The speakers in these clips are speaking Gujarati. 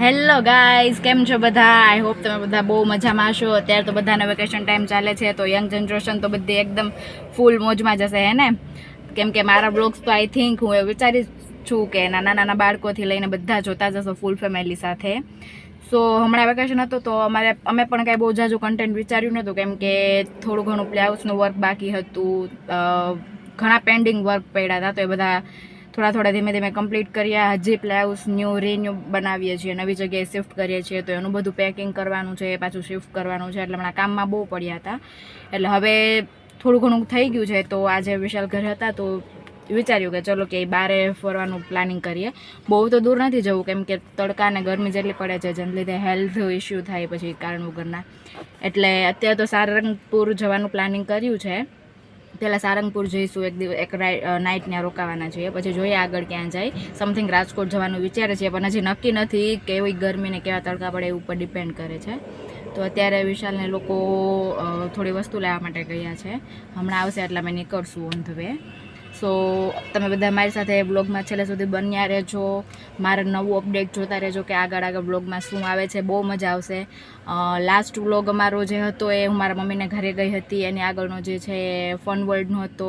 હેલો ગાઈઝ, કેમ છો બધા? આઈ હોપ તમે બધા બહુ મજામાં હશો. અત્યારે તો બધાને વેકેશન ટાઈમ ચાલે છે, તો યંગ જનરેશન તો બધી એકદમ ફૂલ મોજમાં જશે હે ને. કેમ કે મારા બ્લોગ્સ તો આઈ થિંક હું એ વિચારી છું કે નાના નાના બાળકોથી લઈને બધા જોતા જશો ફૂલ ફેમિલી સાથે. સો હમણાં વેકેશન હતું તો અમે પણ કાંઈ બહુ જાજુ કન્ટેન્ટ વિચાર્યું નહોતું, કેમ કે થોડું ઘણું પ્લેહાઉસનું વર્ક બાકી હતું, ઘણા પેન્ડિંગ વર્ક પડ્યા હતા, તો એ બધા થોડા ધીમે ધીમે કમ્પ્લીટ કર્યા. હજી પ્લેહાઉસ રિન્યુ બનાવીએ છીએ, નવી જગ્યાએ શિફ્ટ કરીએ છીએ, તો એનું બધું પેકિંગ કરવાનું છે, પાછું શિફ્ટ કરવાનું છે, એટલે હમણાં કામમાં બહુ પડ્યા હતા. એટલે હવે થોડું ઘણું થઈ ગયું છે, તો આજે વિશાલ ઘરે હતા તો વિચાર્યું કે ચલો કે બહારે ફરવાનું પ્લાનિંગ કરીએ. બહુ તો દૂર નથી જવું, કેમ કે તડકા અને ગરમી જેટલી પડે છે, જેને લીધે હેલ્થ ઇસ્યુ થાય પછી કારણ વગરના. એટલે અત્યારે તો સારંગપુર જવાનું પ્લાનિંગ કર્યું છે. પહેલાં સારંગપુર જઈશું, એક નાઇટ ત્યાં રોકાવાના છીએ, પછી જોઈએ આગળ ક્યાં જાય. સમથિંગ રાજકોટ જવાનું વિચારે છે, પણ હજી નક્કી નથી કેવી ગરમી ને કેવા તડકા પડે એ ઉપર ડિપેન્ડ કરે છે. તો અત્યારે વિશાલને લોકો થોડી વસ્તુ લેવા માટે ગયા છે, હમણાં આવશે એટલે અમે નીકળશું ઓન ધ વે. સો તમે બધા મારી સાથે બ્લોગમાં છેલ્લે સુધી બન્યા રહેજો, મારે નવું અપડેટ જોતા રહેજો કે આગળ બ્લોગમાં શું આવે છે. બહુ મજા આવશે. લાસ્ટ વ્લોગ અમારો જે હતો એ હું મારા મમ્મીને ઘરે ગઈ હતી, એની આગળનો જે છે એ ફન વર્લ્ડનો હતો,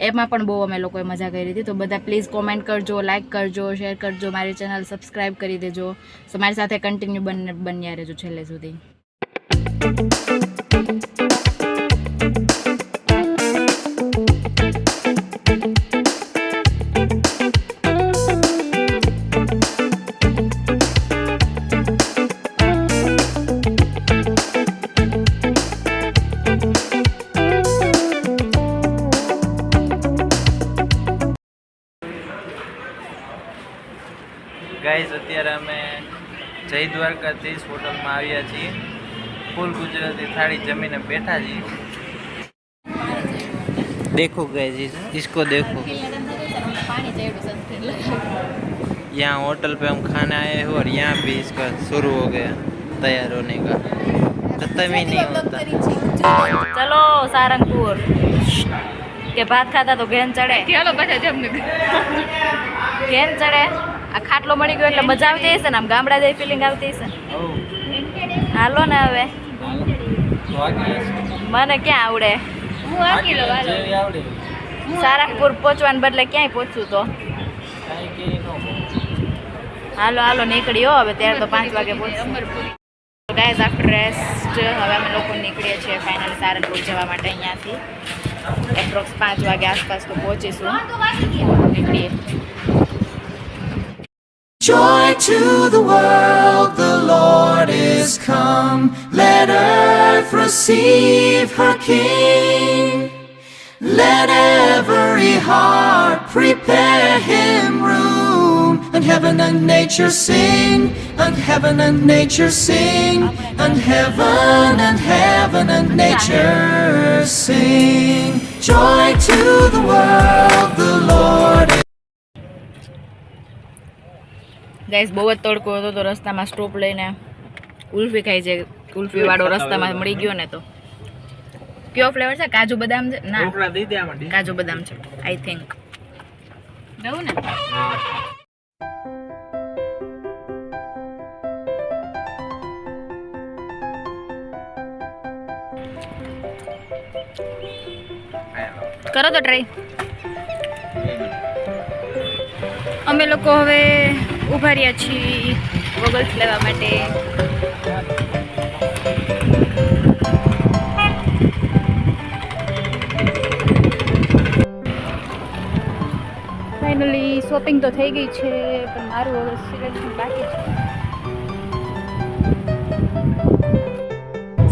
એમાં પણ બહુ અમે લોકોએ મજા કરી હતી. તો બધા પ્લીઝ કોમેન્ટ કરજો, લાઇક કરજો, શેર કરજો, મારી ચેનલ સબસ્ક્રાઈબ કરી દેજો. સો મારી સાથે કન્ટિન્યુ બન્યા રહેજો છેલ્લે સુધી. ગાઈઝ અત્યારે અમે જય દ્વારકાધીશ હોટલમાં આવ્યા છીએ. ફૂલ ગુજરાતી થાળી જમીને બેઠા છીએ. देखो गाइस, इसको देखो. यहाँ होटल पे हम खाने आए हैं और यहाँ भी इसका शुरू हो गया तैयार होने का. खत्म ही नहीं होता. चलो सारंगपुर के भात खाता तो घेन चढ़े. घेन चढ़े. આ ખાટલો મળી ગયો એટલે મજા આવતી હશે ને, આમ ગામડા જેવી ફિલિંગ આવતી હશે. હાલો ને હવે, મને ક્યાં આવડે. સારંગપુર પહોંચવાને બદલે ક્યાંય પહોંચવું તો. હાલો હાલો નીકળ્યો હવે, ત્યારે તો 5 વાગે પહોંચશું. ગાઈઝ આફ્ટર રેસ્ટ હવે અમે લોકો નીકળીએ છીએ ફાઇનલી સારંગપુર જવા માટે. અહીંયાથી એપ્રોક્સ 5 વાગે આસપાસ તો પહોંચીશું. નીકળીએ. Joy to the world, the Lord is come. Let earth receive her King. Let every heart prepare him room. And heaven and nature sing, and heaven and nature sing, and heaven and nature sing. Joy to the world, the Lord is. Guys બહુ જ તડકો હતો તો રસ્તામાં સ્ટોપ લઈને કુલ્ફી ખાઈ છે. કુલ્ફી વાળો રસ્તામાં મળી ગયો ને. તો કયો ફ્લેવર છે? કાજુ બદામ છે? ના, કાજુ બદામ છે આઈ થિંક. દઉં ને? કરો તો ટ્રાય. અમે લોકો હવે ઊભા રહ્યા છીએ ગોગલ્સ લેવા માટે. ફાઇનલી શોપિંગ તો થઈ ગઈ છે, પણ મારું હવે સિલેક્શન બાકી છે.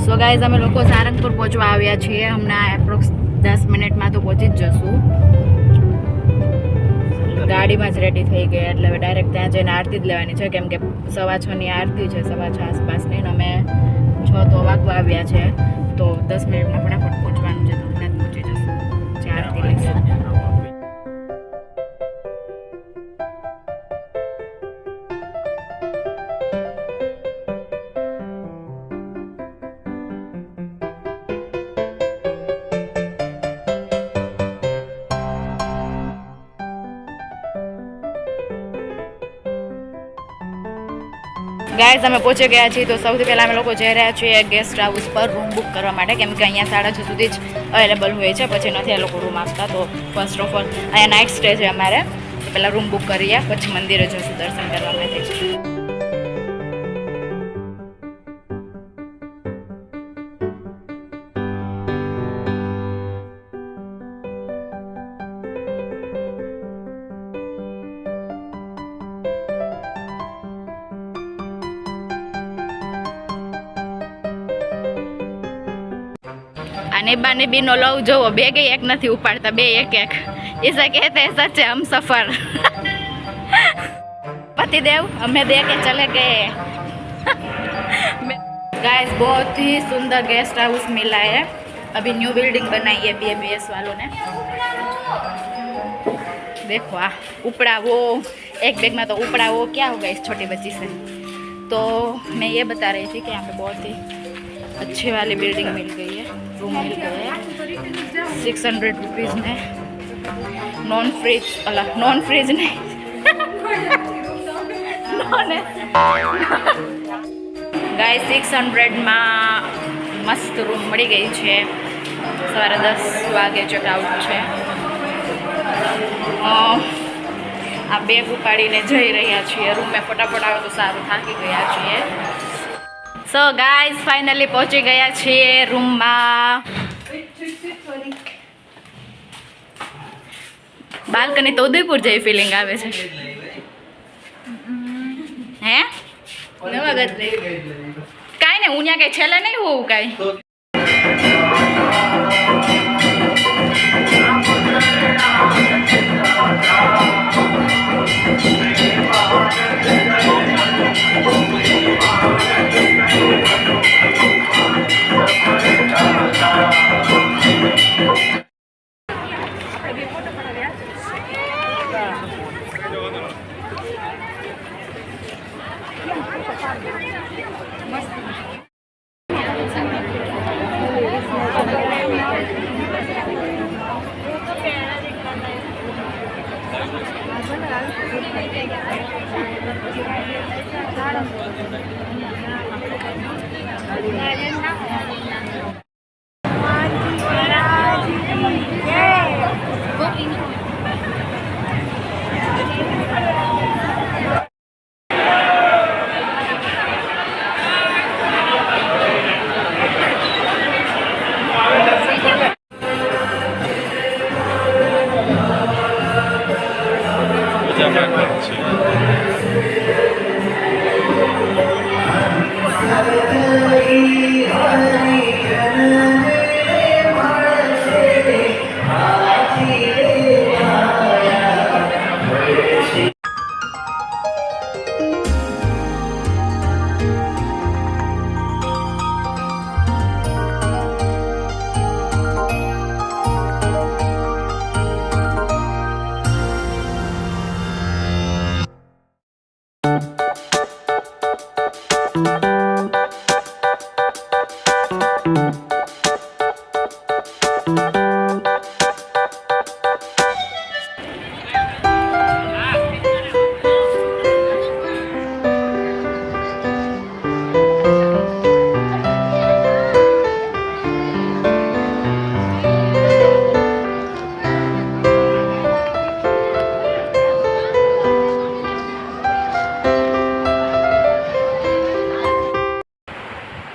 સો ગાઈઝ અમે લોકો સારંગપુર પહોંચવા આવ્યા છીએ. હમણાં એપ્રોક્સ 10 મિનિટમાં તો પહોંચી જ જશું. ગાડીમાં જ રેડી થઈ ગયા એટલે હવે ડાયરેક્ટ ત્યાં જઈને આરતી જ લેવાની છે, કેમ કે 6:15 આરતી છે, 6:15 આસપાસની. અમે 6 તો વાગવા આવ્યા છે, તો 10 મિનિટમાં ફટાફટ પહોંચવાનું છે. તો હમણાં જ પહોંચી જશું, જે આરતી લઈશું. ગાઈઝ અમે પહોંચી ગયા છીએ. તો સૌથી પહેલાં અમે લોકો જઈ રહ્યા છીએ ગેસ્ટ હાઉસ પર રૂમ બુક કરવા માટે, કેમ કે અહીંયા 6:30 સુધી જ અવેલેબલ હોય છે, પછી નથી આ લોકો રૂમ આપતા. તો ફર્સ્ટ ઓફ ઓલ અહીંયા નાઇટ સ્ટે છે અમારે, પહેલાં રૂમ બુક કરીએ, પછી મંદિરે જઈશું દર્શન કરવા માટે. અને બાને બીનો લવ જોવો, બે ગઈ એક નથી ઉપાડતા, બે એક એક. ऐसा कहते हैं सच है हम सफर. पतिदेव हमें दे के चले गए. गाइस बहुत ही सुंदर गेस्ट हाउस मिला है, अभी न्यू बिल्डिंग बनाई है BBS वालों ने. देखो आ उपड़ा वो एक बैग में तो उपड़ा वो क्या होगा इस छोटी बच्ची से. तो मैं ये बता रही थी कि यहाँ पे बहुत ही अच्छी वाली बिल्डिंग मिल गई है, रूम मिल गया है 600 रुपीज़ में. नॉन फ्रिज नहीं गाइस 600 માં મસ્ત રૂમ મળી ગઈ છે. સવારે 10 વાગે ચેકઆઉટ છે. આ બેગ ઉપાડીને જઈ રહ્યા છીએ રૂમે, ફટાફટ આવે તો સારું, થાકી ગયા છીએ. સો ગાઈસ ફાઇનલી પહોંચી ગયા છીએ રૂમમાં. બાલ્કની તો ઉદયપુર જેવી ફિલિંગ આવે છે. હે નવાગત કાંઈ ને હું ત્યાં કઈ છેલ્લે નહીં હોવું કાંઈ.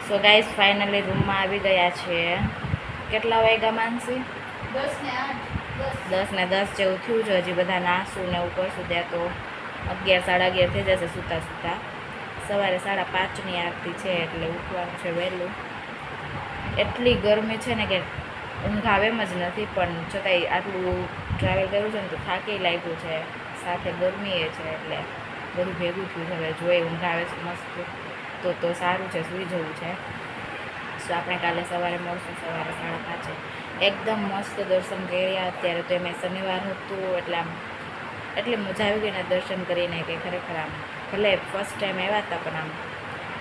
સો ગાઈસ ફાઇનલી રૂમમાં આવી ગયા છે. કેટલા વાગ્યા માનસી? 10 ને 10 જેવું થયું છે. હજી બધા નાસું ને એવું કરશું ત્યાં તો 11 11:30 થઈ જશે સૂતા સૂતા. સવારે 5:30ની આરતી છે એટલે ઉઠવાનું છે વહેલું. એટલી ગરમી છે ને કે ઊંઘ આવે એમ જ નથી, પણ છતાંય આટલું ટ્રાવેલ કર્યું છે ને તો થાકી લાગ્યું છે, સાથે ગરમી એ છે એટલે બધું ભેગું થયું છે. હવે જોઈએ ઊંઘ આવે છે મસ્ત તો સારું છે, સૂઈ જવું છે. સો આપણે કાલે સવારે મળશું, સવારે 5:30. એકદમ મસ્ત દર્શન કર્યા. અત્યારે તો એમાં શનિવાર હતું એટલે આમ એટલી મજા આવી ગઈ ને દર્શન કરીને કે ખરેખર આમ ભલે ફર્સ્ટ ટાઈમ આવ્યા હતા પણ આમ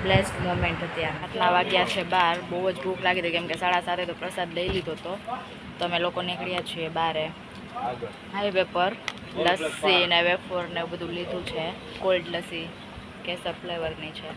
બ્લેસ્ડ મોમેન્ટ હતી. આમ આટલા વાગ્યા છે 12, બહુ જ ભૂખ લાગી હતી કેમ કે 7:30 તો પ્રસાદ લઈ લીધો હતો. તો અમે લોકો નીકળ્યા છીએ બારે હાઈવે પર. લસ્સી ને વેફર ને એવું બધું લીધું છે, કોલ્ડ લસ્સી કેસર ફ્લેવરની છે.